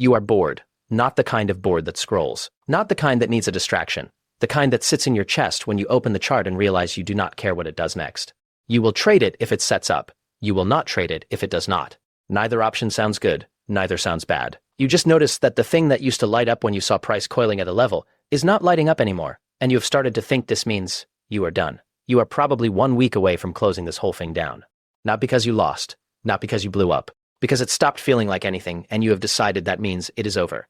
You are bored, not the kind of bored that scrolls, not the kind that needs a distraction, the kind that sits in your chest when you open the chart and realize you do not care what it does next. You will trade it if it sets up. You will not trade it if it does not. Neither option sounds good, neither sounds bad. You just notice that the thing that used to light up when you saw price coiling at a level is not lighting up anymore, and you have started to think this means you are done. You are probably 1 week away from closing this whole thing down. Not because you lost, not because you blew up, because it stopped feeling like anything and you have decided that means it is over.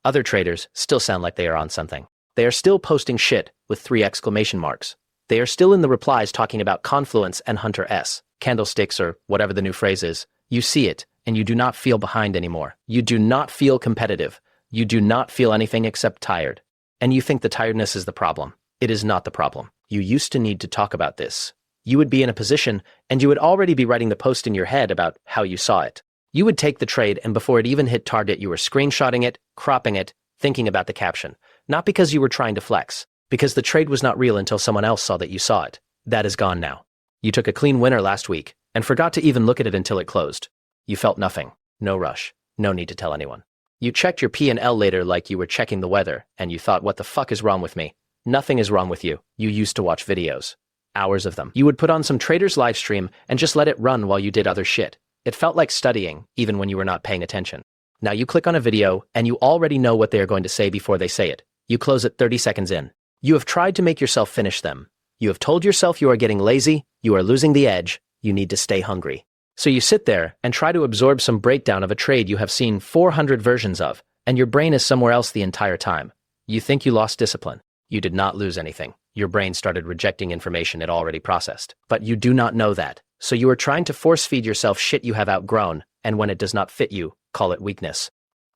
Other traders still sound like they are on something. They are still posting shit with 3 exclamation marks. They are still in the replies talking about Confluence and Hunter S, candlesticks or whatever the new phrase is. You see it, and you do not feel behind anymore. You do not feel competitive. You do not feel anything except tired. And you think the tiredness is the problem. It is not the problem. You used to need to talk about this. You would be in a position, and you would already be writing the post in your head about how you saw it. You would take the trade, and before it even hit target, you were screenshotting it, cropping it, thinking about the caption. Not because you were trying to flex, because the trade was not real until someone else saw that you saw it. That is gone now. You took a clean winner last week, and forgot to even look at it until it closed. You felt nothing. No rush. No need to tell anyone. You checked your P&L later like you were checking the weather, and you thought, what the fuck is wrong with me? Nothing is wrong with you. You used to watch videos. Hours of them. You would put on some trader's live stream and just let it run while you did other shit. It felt like studying, even when you were not paying attention. Now you click on a video, and you already know what they are going to say before they say it. You close it 30 seconds in. You have tried to make yourself finish them. You have told yourself you are getting lazy, you are losing the edge, you need to stay hungry. So you sit there and try to absorb some breakdown of a trade you have seen 400 versions of, and your brain is somewhere else the entire time. You think you lost discipline. You did not lose anything. Your brain started rejecting information it already processed. But you do not know that. So you are trying to force-feed yourself shit you have outgrown, and when it does not fit you, call it weakness.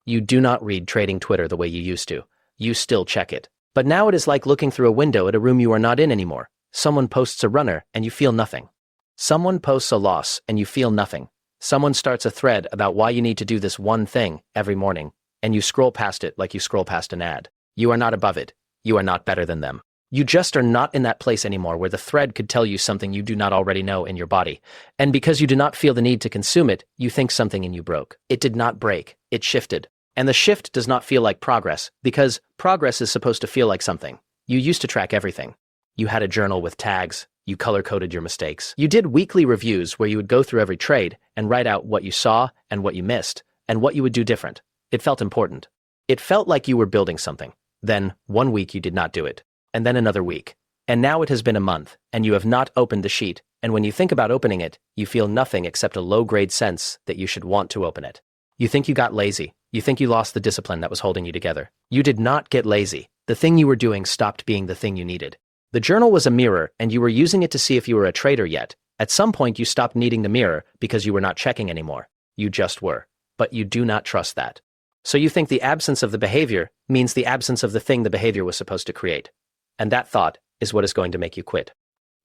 You do not read trading Twitter the way you used to. You still check it. But now it is like looking through a window at a room you are not in anymore. Someone posts a runner, and you feel nothing. Someone posts a loss, and you feel nothing. Someone starts a thread about why you need to do this one thing every morning, and you scroll past it like you scroll past an ad. You are not above it. You are not better than them. You just are not in that place anymore where the thread could tell you something you do not already know in your body. And because you do not feel the need to consume it, you think something in you broke. It did not break. It shifted. And the shift does not feel like progress, because progress is supposed to feel like something. You used to track everything. You had a journal with tags. You color-coded your mistakes. You did weekly reviews where you would go through every trade and write out what you saw and what you missed and what you would do different. It felt important. It felt like you were building something. Then, 1 week you did not do it. And then another week. And now it has been a month, and you have not opened the sheet, and when you think about opening it, you feel nothing except a low-grade sense that you should want to open it. You think you got lazy. You think you lost the discipline that was holding you together. You did not get lazy. The thing you were doing stopped being the thing you needed. The journal was a mirror, and you were using it to see if you were a trader yet. At some point, you stopped needing the mirror because you were not checking anymore. You just were. But you do not trust that. So you think the absence of the behavior means the absence of the thing the behavior was supposed to create. And that thought is what is going to make you quit.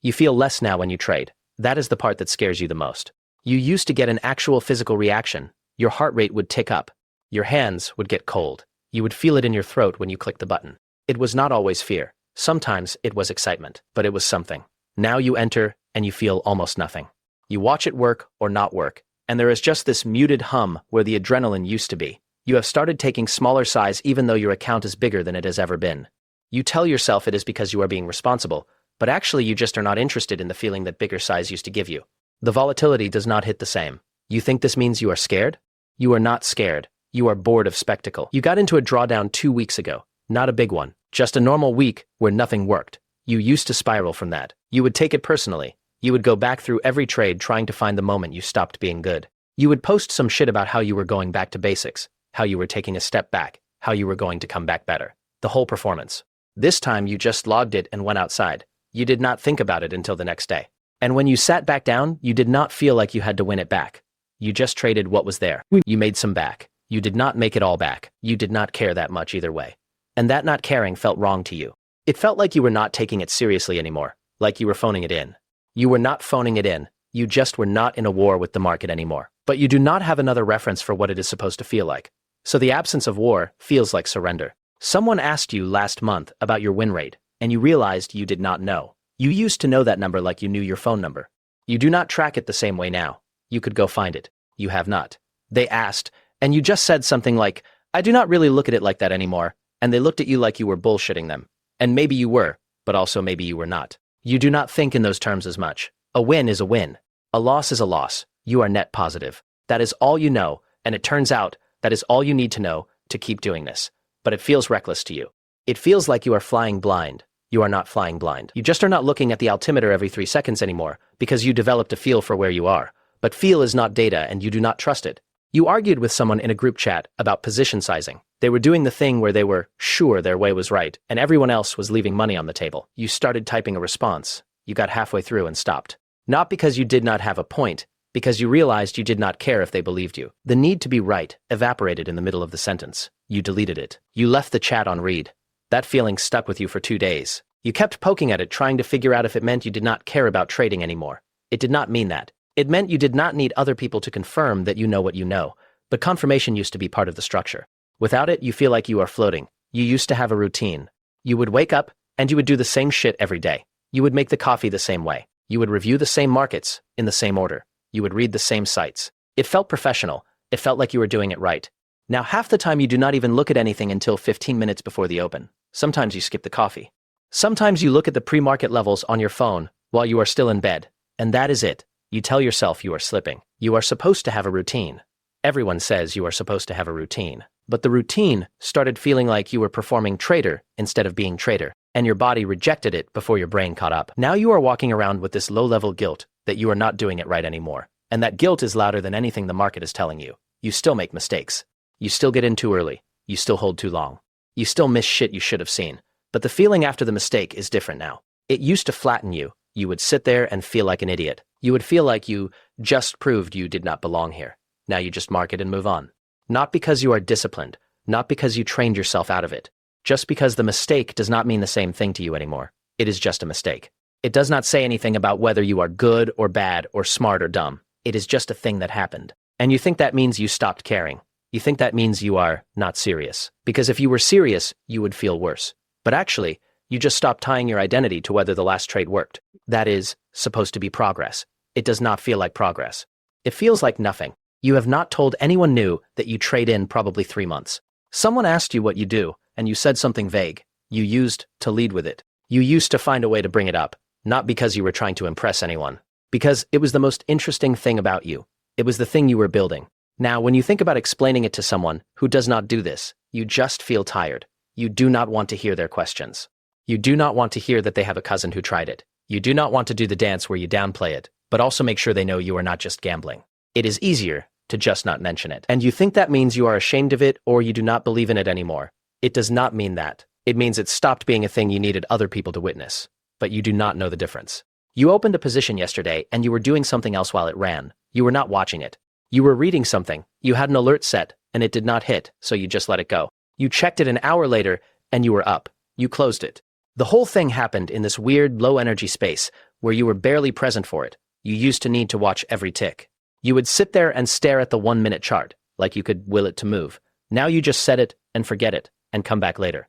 You feel less now when you trade. That is the part that scares you the most. You used to get an actual physical reaction. Your heart rate would tick up. Your hands would get cold. You would feel it in your throat when you clicked the button. It was not always fear. Sometimes it was excitement, but it was something. Now you enter and you feel almost nothing. You watch it work or not work, and there is just this muted hum where the adrenaline used to be. You have started taking smaller size even though your account is bigger than it has ever been. You tell yourself it is because you are being responsible, but actually you just are not interested in the feeling that bigger size used to give you. The volatility does not hit the same. You think this means you are scared? You are not scared. You are bored of spectacle. You got into a drawdown 2 weeks ago. Not a big one. Just a normal week where nothing worked. You used to spiral from that. You would take it personally. You would go back through every trade trying to find the moment you stopped being good. You would post some shit about how you were going back to basics, how you were taking a step back, how you were going to come back better. The whole performance. This time you just logged it and went outside. You did not think about it until the next day. And when you sat back down, you did not feel like you had to win it back. You just traded what was there. You made some back. You did not make it all back. You did not care that much either way. And that not caring felt wrong to you. It felt like you were not taking it seriously anymore, like you were phoning it in. You were not phoning it in. You just were not in a war with the market anymore. But you do not have another reference for what it is supposed to feel like. So the absence of war feels like surrender. Someone asked you last month about your win rate, and you realized you did not know. You used to know that number like you knew your phone number. You do not track it the same way now. You could go find it. You have not. They asked, and you just said something like, I do not really look at it like that anymore, and they looked at you like you were bullshitting them. And maybe you were, but also maybe you were not. You do not think in those terms as much. A win is a win. A loss is a loss. You are net positive. That is all you know, and it turns out that is all you need to know to keep doing this. But it feels reckless to you. It feels like you are flying blind. You are not flying blind. You just are not looking at the altimeter every 3 seconds anymore, because you developed a feel for where you are. But feel is not data, and you do not trust it. You argued with someone in a group chat about position sizing. They were doing the thing where they were sure their way was right, and everyone else was leaving money on the table. You started typing a response. You got halfway through and stopped. Not because you did not have a point, because you realized you did not care if they believed you. The need to be right evaporated in the middle of the sentence. You deleted it. You left the chat on read. That feeling stuck with you for 2 days. You kept poking at it, trying to figure out if it meant you did not care about trading anymore. It did not mean that. It meant you did not need other people to confirm that you know what you know, but confirmation used to be part of the structure. Without it, you feel like you are floating. You used to have a routine. You would wake up, and you would do the same shit every day. You would make the coffee the same way. You would review the same markets, in the same order. You would read the same sites. It felt professional. It felt like you were doing it right. Now half the time you do not even look at anything until 15 minutes before the open. Sometimes you skip the coffee. Sometimes you look at the pre-market levels on your phone while you are still in bed. And that is it. You tell yourself you are slipping. You are supposed to have a routine. Everyone says you are supposed to have a routine. But the routine started feeling like you were performing trader instead of being trader. And your body rejected it before your brain caught up. Now you are walking around with this low-level guilt that you are not doing it right anymore. And that guilt is louder than anything the market is telling you. You still make mistakes. You still get in too early. You still hold too long. You still miss shit you should have seen. But the feeling after the mistake is different now. It used to flatten you. You would sit there and feel like an idiot. You would feel like you just proved you did not belong here. Now you just mark it and move on. Not because you are disciplined. Not because you trained yourself out of it. Just because the mistake does not mean the same thing to you anymore. It is just a mistake. It does not say anything about whether you are good or bad or smart or dumb. It is just a thing that happened. And you think that means you stopped caring. You think that means you are not serious. Because if you were serious, you would feel worse. But actually, you just stopped tying your identity to whether the last trade worked. That is supposed to be progress. It does not feel like progress. It feels like nothing. You have not told anyone new that you trade in probably 3 months. Someone asked you what you do, and you said something vague. You used to lead with it. You used to find a way to bring it up, not because you were trying to impress anyone. Because it was the most interesting thing about you. It was the thing you were building. Now, when you think about explaining it to someone who does not do this, you just feel tired. You do not want to hear their questions. You do not want to hear that they have a cousin who tried it. You do not want to do the dance where you downplay it, but also make sure they know you are not just gambling. It is easier to just not mention it. And you think that means you are ashamed of it or you do not believe in it anymore. It does not mean that. It means it stopped being a thing you needed other people to witness. But you do not know the difference. You opened a position yesterday and you were doing something else while it ran. You were not watching it. You were reading something. You had an alert set and it did not hit, so you just let it go. You checked it an hour later and you were up. You closed it. The whole thing happened in this weird low-energy space where you were barely present for it. You used to need to watch every tick. You would sit there and stare at the 1-minute chart, like you could will it to move. Now you just set it and forget it and come back later.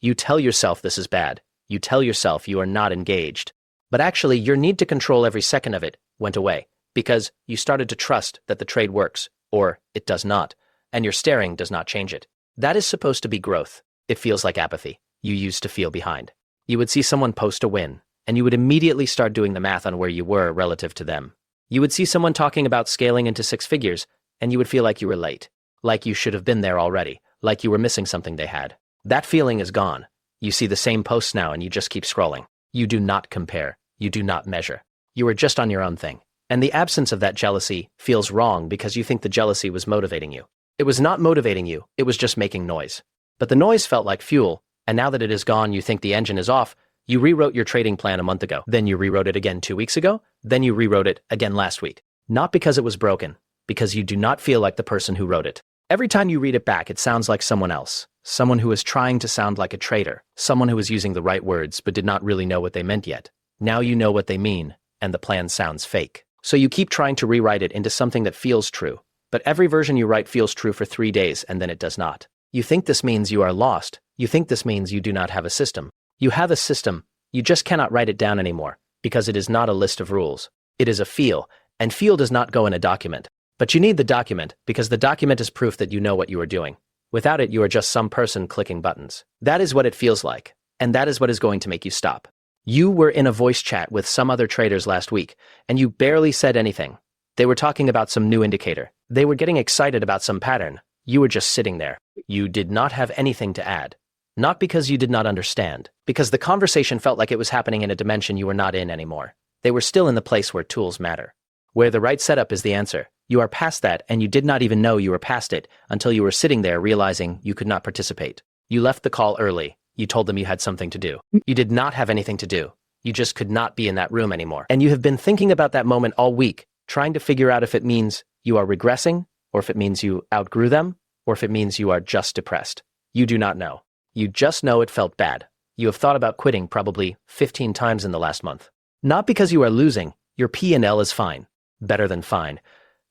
You tell yourself this is bad. You tell yourself you are not engaged. But actually, your need to control every second of it went away because you started to trust that the trade works, or it does not, and your staring does not change it. That is supposed to be growth. It feels like apathy. You used to feel behind. You would see someone post a win, and you would immediately start doing the math on where you were relative to them. You would see someone talking about scaling into 6 figures, and you would feel like you were late, like you should have been there already, like you were missing something they had. That feeling is gone. You see the same posts now and you just keep scrolling. You do not compare. You do not measure. You are just on your own thing. And the absence of that jealousy feels wrong because you think the jealousy was motivating you. It was not motivating you. It was just making noise. But the noise felt like fuel, and now that it is gone, you think the engine is off. You rewrote your trading plan a month ago. Then you rewrote it again 2 weeks ago. Then you rewrote it again last week. Not because it was broken, because you do not feel like the person who wrote it. Every time you read it back, it sounds like someone else. Someone who is trying to sound like a trader. Someone who was using the right words but did not really know what they meant yet. Now you know what they mean, and the plan sounds fake. So you keep trying to rewrite it into something that feels true. But every version you write feels true for 3 days, and then it does not. You think this means you are lost. You think this means you do not have a system. You have a system. You just cannot write it down anymore, because it is not a list of rules. It is a feel, and feel does not go in a document. But you need the document, because the document is proof that you know what you are doing. Without it, you are just some person clicking buttons. That is what it feels like, and that is what is going to make you stop. You were in a voice chat with some other traders last week, and you barely said anything. They were talking about some new indicator. They were getting excited about some pattern. You were just sitting there. You did not have anything to add. Not because you did not understand, because the conversation felt like it was happening in a dimension you were not in anymore. They were still in the place where tools matter. Where the right setup is the answer. You are past that, and you did not even know you were past it until you were sitting there realizing you could not participate. You left the call early. You told them you had something to do. You did not have anything to do. You just could not be in that room anymore. And you have been thinking about that moment all week, trying to figure out if it means you are regressing, or if it means you outgrew them, or if it means you are just depressed. You do not know. You just know it felt bad. You have thought about quitting probably 15 times in the last month. Not because you are losing. Your P&L is fine. Better than fine.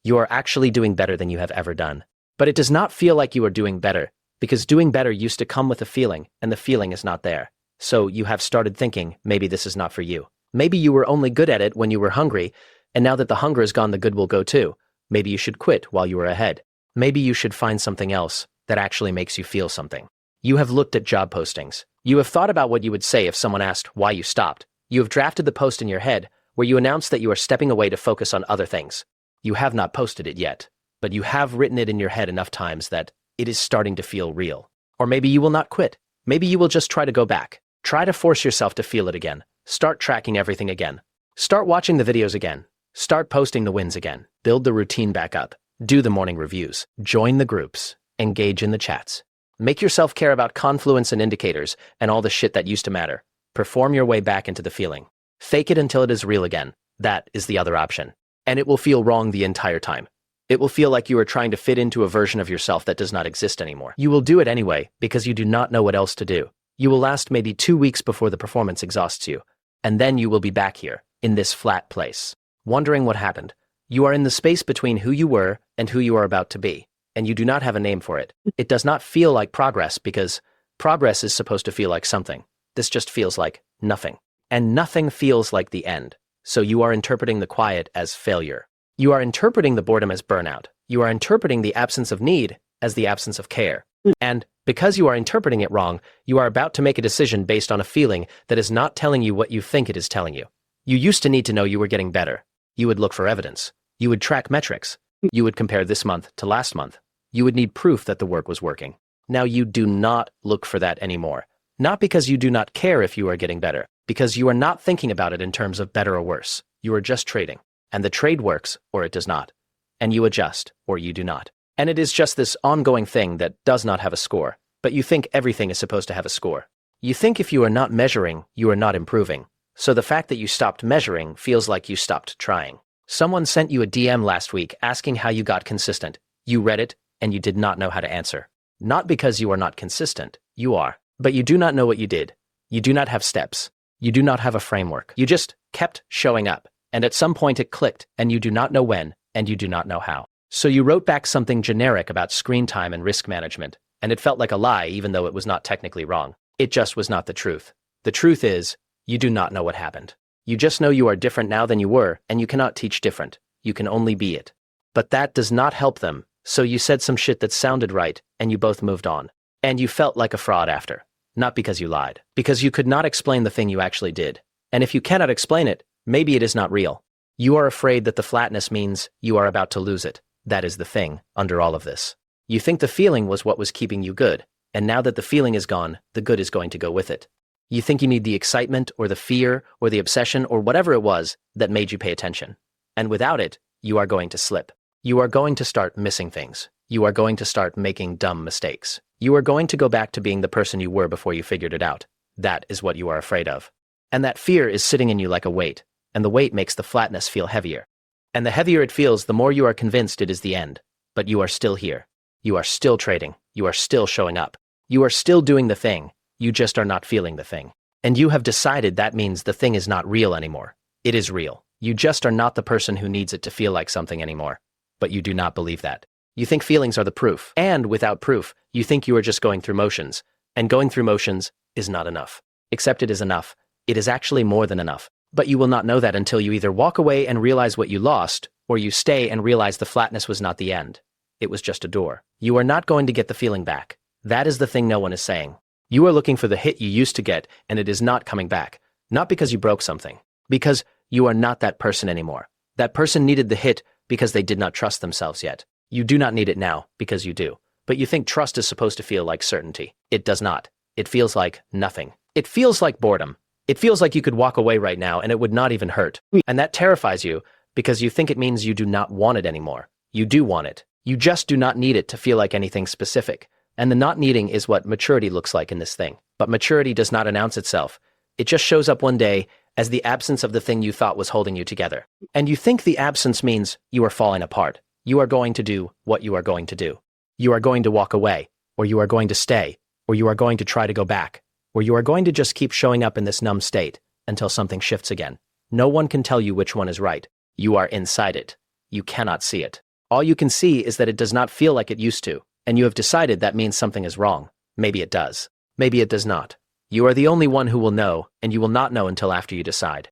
You are actually doing better than you have ever done. But it does not feel like you are doing better, because doing better used to come with a feeling, and the feeling is not there. So you have started thinking, maybe this is not for you. Maybe you were only good at it when you were hungry, and now that the hunger is gone, the good will go too. Maybe you should quit while you are ahead. Maybe you should find something else that actually makes you feel something. You have looked at job postings. You have thought about what you would say if someone asked why you stopped. You have drafted the post in your head where you announce that you are stepping away to focus on other things. You have not posted it yet, but you have written it in your head enough times that it is starting to feel real. Or maybe you will not quit. Maybe you will just try to go back. Try to force yourself to feel it again. Start tracking everything again. Start watching the videos again. Start posting the wins again. Build the routine back up. Do the morning reviews. Join the groups. Engage in the chats. Make yourself care about confluence and indicators and all the shit that used to matter. Perform your way back into the feeling. Fake it until it is real again. That is the other option. And it will feel wrong the entire time. It will feel like you are trying to fit into a version of yourself that does not exist anymore. You will do it anyway because you do not know what else to do. You will last maybe 2 weeks before the performance exhausts you. And then you will be back here, in this flat place, wondering what happened. You are in the space between who you were and who you are about to be, and you do not have a name for it. It does not feel like progress because progress is supposed to feel like something. This just feels like nothing. And nothing feels like the end. So you are interpreting the quiet as failure. You are interpreting the boredom as burnout. You are interpreting the absence of need as the absence of care. And because you are interpreting it wrong, you are about to make a decision based on a feeling that is not telling you what you think it is telling you. You used to need to know you were getting better. You would look for evidence. You would track metrics. You would compare this month to last month. You would need proof that the work was working. Now you do not look for that anymore. Not because you do not care if you are getting better, because you are not thinking about it in terms of better or worse. You are just trading. And the trade works or it does not. And you adjust or you do not. And it is just this ongoing thing that does not have a score. But you think everything is supposed to have a score. You think if you are not measuring, you are not improving. So the fact that you stopped measuring feels like you stopped trying. Someone sent you a DM last week asking how you got consistent. You read it and you did not know how to answer. Not because you are not consistent. You are. But you do not know what you did. You do not have steps. You do not have a framework. You just kept showing up. And at some point it clicked, and you do not know when, and you do not know how. So you wrote back something generic about screen time and risk management, and it felt like a lie even though it was not technically wrong. It just was not the truth. The truth is, you do not know what happened. You just know you are different now than you were, and you cannot teach different. You can only be it. But that does not help them, so you said some shit that sounded right, and you both moved on. And you felt like a fraud after. Not because you lied. Because you could not explain the thing you actually did. And if you cannot explain it, maybe it is not real. You are afraid that the flatness means you are about to lose it. That is the thing under all of this. You think the feeling was what was keeping you good, and now that the feeling is gone, the good is going to go with it. You think you need the excitement or the fear or the obsession or whatever it was that made you pay attention. And without it, you are going to slip. You are going to start missing things. You are going to start making dumb mistakes. You are going to go back to being the person you were before you figured it out. That is what you are afraid of. And that fear is sitting in you like a weight, and the weight makes the flatness feel heavier. And the heavier it feels, the more you are convinced it is the end. But you are still here. You are still trading. You are still showing up. You are still doing the thing. You just are not feeling the thing. And you have decided that means the thing is not real anymore. It is real. You just are not the person who needs it to feel like something anymore. But you do not believe that. You think feelings are the proof. And without proof, you think you are just going through motions. And going through motions is not enough. Except it is enough. It is actually more than enough. But you will not know that until you either walk away and realize what you lost, or you stay and realize the flatness was not the end. It was just a door. You are not going to get the feeling back. That is the thing no one is saying. You are looking for the hit you used to get, and it is not coming back. Not because you broke something. Because you are not that person anymore. That person needed the hit because they did not trust themselves yet. You do not need it now because you do. But you think trust is supposed to feel like certainty. It does not. It feels like nothing. It feels like boredom. It feels like you could walk away right now and it would not even hurt. And that terrifies you because you think it means you do not want it anymore. You do want it. You just do not need it to feel like anything specific. And the not needing is what maturity looks like in this thing. But maturity does not announce itself. It just shows up one day as the absence of the thing you thought was holding you together. And you think the absence means you are falling apart. You are going to do what you are going to do. You are going to walk away, or you are going to stay, or you are going to try to go back, or you are going to just keep showing up in this numb state until something shifts again. No one can tell you which one is right. You are inside it. You cannot see it. All you can see is that it does not feel like it used to, and you have decided that means something is wrong. Maybe it does. Maybe it does not. You are the only one who will know, and you will not know until after you decide.